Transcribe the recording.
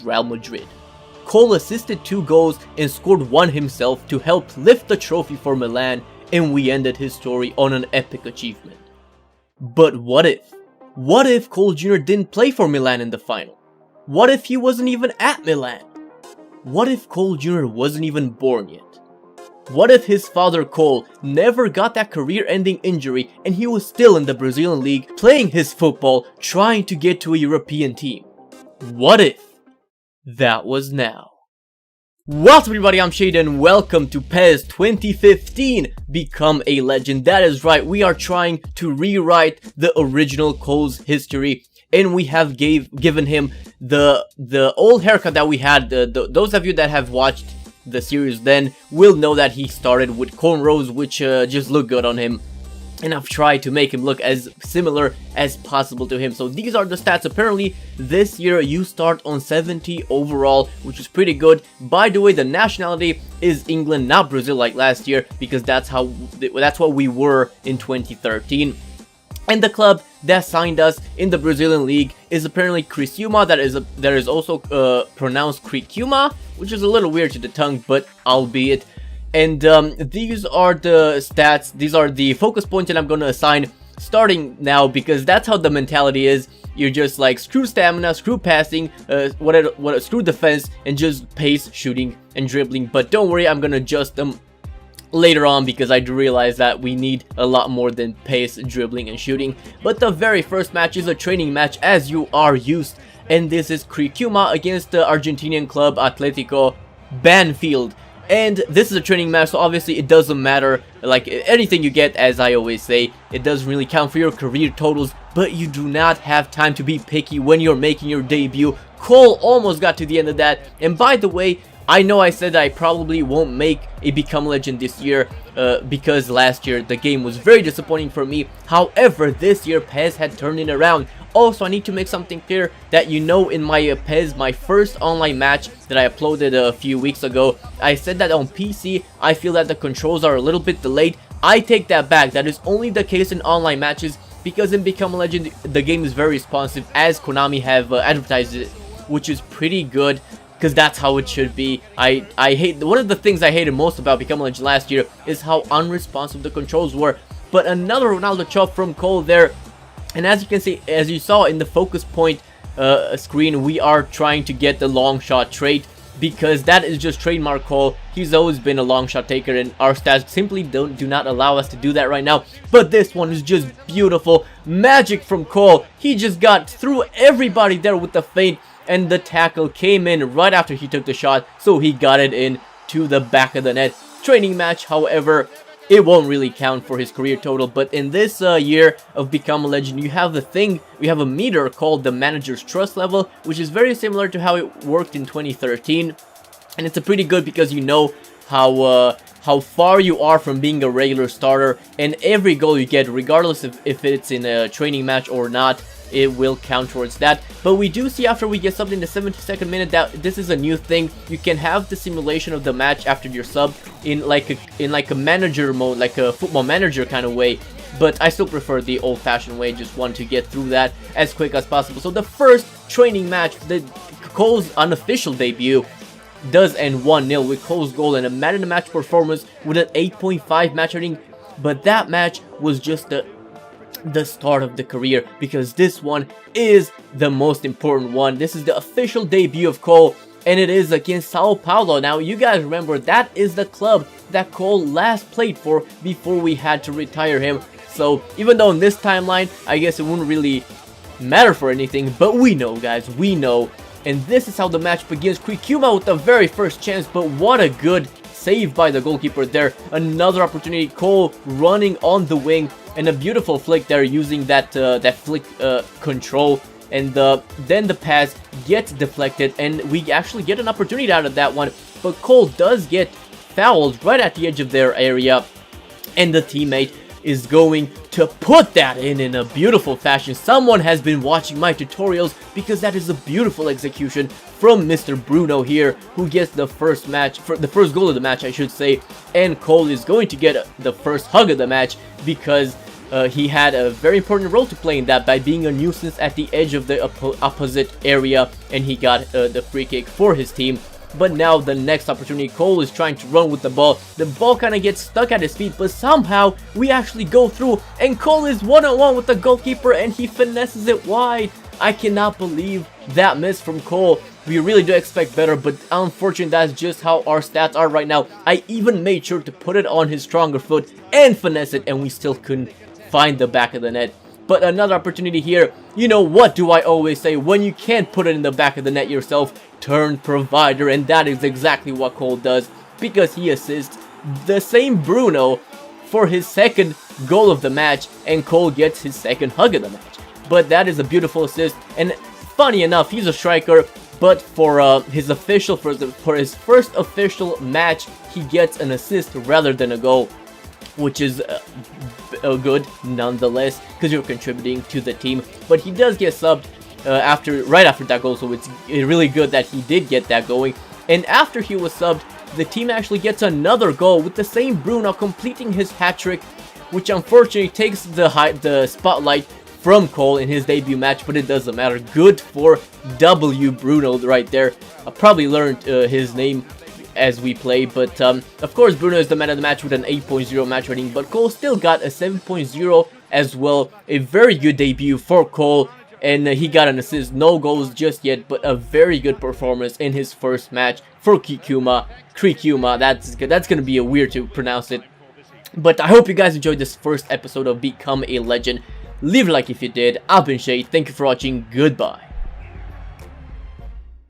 Real Madrid. Cole assisted 2 goals and scored 1 himself to help lift the trophy for Milan, and we ended his story on an epic achievement. But what if? What if Cole Jr. didn't play for Milan in the final? What if he wasn't even at Milan? What if Cole Jr. wasn't even born yet? What if his father Cole never got that career-ending injury and he was still in the Brazilian league playing his football, trying to get to a European team? What if that was now? What's up everybody, I'm Shade and welcome to PES 2015 Become a Legend. That is right, we are trying to rewrite the original Cole's history, and we have given him the old haircut that we had. Those of you that have watched the series then will know that he started with cornrows, which just look good on him, and I've tried to make him look as similar as possible to him. So these are the stats. Apparently this year you start on 70 overall, which is pretty good. By the way, the nationality is England, not Brazil like last year, because that's what we were in 2013. And the club that signed us in the Brazilian league is apparently Criciúma. That is also pronounced Criciúma, which is a little weird to the tongue, but albeit. And these are the stats. These are the focus points that I'm going to assign starting now, because that's how the mentality is. You're just like, screw stamina, screw passing, screw defense, and just pace, shooting, and dribbling. But don't worry, I'm going to adjust them later on, because I do realize that we need a lot more than pace, dribbling, and shooting. But the very first match is a training match, as you are used, and this is Criciúma against the Argentinian club Atlético Banfield. And this is a training match, so obviously it doesn't matter, like anything you get, as I always say, it doesn't really count for your career totals, but you do not have time to be picky when you're making your debut. Cole almost got to the end of that, and by the way, I know I said that I probably won't make a Become Legend this year, because last year the game was very disappointing for me. However, this year PES had turned it around. Also, I need to make something clear that you know, in my PES, my first online match that I uploaded a few weeks ago, I said that on PC, I feel that the controls are a little bit delayed. I take that back. That is only the case in online matches, because in Become a Legend, the game is very responsive, as Konami have advertised it, which is pretty good, because that's how it should be. I hate, one of the things I hated most about Become a Legend last year is how unresponsive the controls were. But another Ronaldo chop from Cole there. And as you can see, as you saw in the focus point screen, we are trying to get the long shot trait, because that is just trademark Cole. He's always been a long shot taker, and our stats simply do not allow us to do that right now. But this one is just beautiful. Magic from Cole. He just got through everybody there with the feint, and the tackle came in right after he took the shot, so he got it in to the back of the net. Training match, however, it won't really count for his career total. But in this year of Become a Legend, you have a meter called the manager's trust level, which is very similar to how it worked in 2013, and it's a pretty good, because you know how far you are from being a regular starter, and every goal you get, regardless if it's in a training match or not, it will count towards that. But we do see, after we get subbed in the 72nd minute, that this is a new thing. You can have the simulation of the match after your sub in like a manager mode, like a football manager kind of way. But I still prefer the old-fashioned way. Just want to get through that as quick as possible. So the first training match, Cole's unofficial debut, does end 1-0 with Cole's goal and a man in the match performance with an 8.5 match rating. But that match was just the start of the career, because this one is the most important one. This is the official debut of Cole, and it is against Sao Paulo. Now, you guys remember, that is the club that Cole last played for before we had to retire him. So even though in this timeline, I guess it wouldn't really matter for anything, but we know, guys, we know. And this is how the match begins. Criciúma with the very first chance, but what a good save by the goalkeeper there. Another opportunity, Cole running on the wing, and a beautiful flick there, using that flick control, and then the pass gets deflected, and we actually get an opportunity out of that one. But Cole does get fouled right at the edge of their area, and the teammate is going to put that in a beautiful fashion. Someone has been watching my tutorials, because that is a beautiful execution from Mr. Bruno here, who gets the first goal of the match, I should say. And Cole is going to get the first hug of the match, because he had a very important role to play in that by being a nuisance at the edge of the opposite area, and he got the free kick for his team. But now the next opportunity, Cole is trying to run with the ball. The ball kind of gets stuck at his feet, but somehow we actually go through, and Cole is one-on-one with the goalkeeper, and he finesses it wide. I cannot believe that miss from Cole. We really do expect better, but unfortunately that's just how our stats are right now. I even made sure to put it on his stronger foot and finesse it, and we still couldn't find the back of the net. But another opportunity here. You know, what do I always say? When you can't put it in the back of the net yourself, turn provider, and that is exactly what Cole does, because he assists the same Bruno for his second goal of the match, and Cole gets his second hug of the match. But that is a beautiful assist, and funny enough, he's a striker, but for his first official match, he gets an assist rather than a goal, which is good nonetheless, because you're contributing to the team. But he does get subbed right after that goal, so it's really good that he did get that going. And after he was subbed, the team actually gets another goal with the same Bruno completing his hat-trick, which unfortunately takes the spotlight from Cole in his debut match, but it doesn't matter. Good for W Bruno right there. I probably learned his name as we play, but of course Bruno is the man of the match with an 8.0 match rating, but Cole still got a 7.0 as well. A very good debut for Cole, and he got an assist. No goals just yet, but a very good performance in his first match for Kikuma. That's gonna be a weird to pronounce it. But I hope you guys enjoyed this first episode of Become a Legend. Leave a like if you did. I've been Shay. Thank you for watching. Goodbye.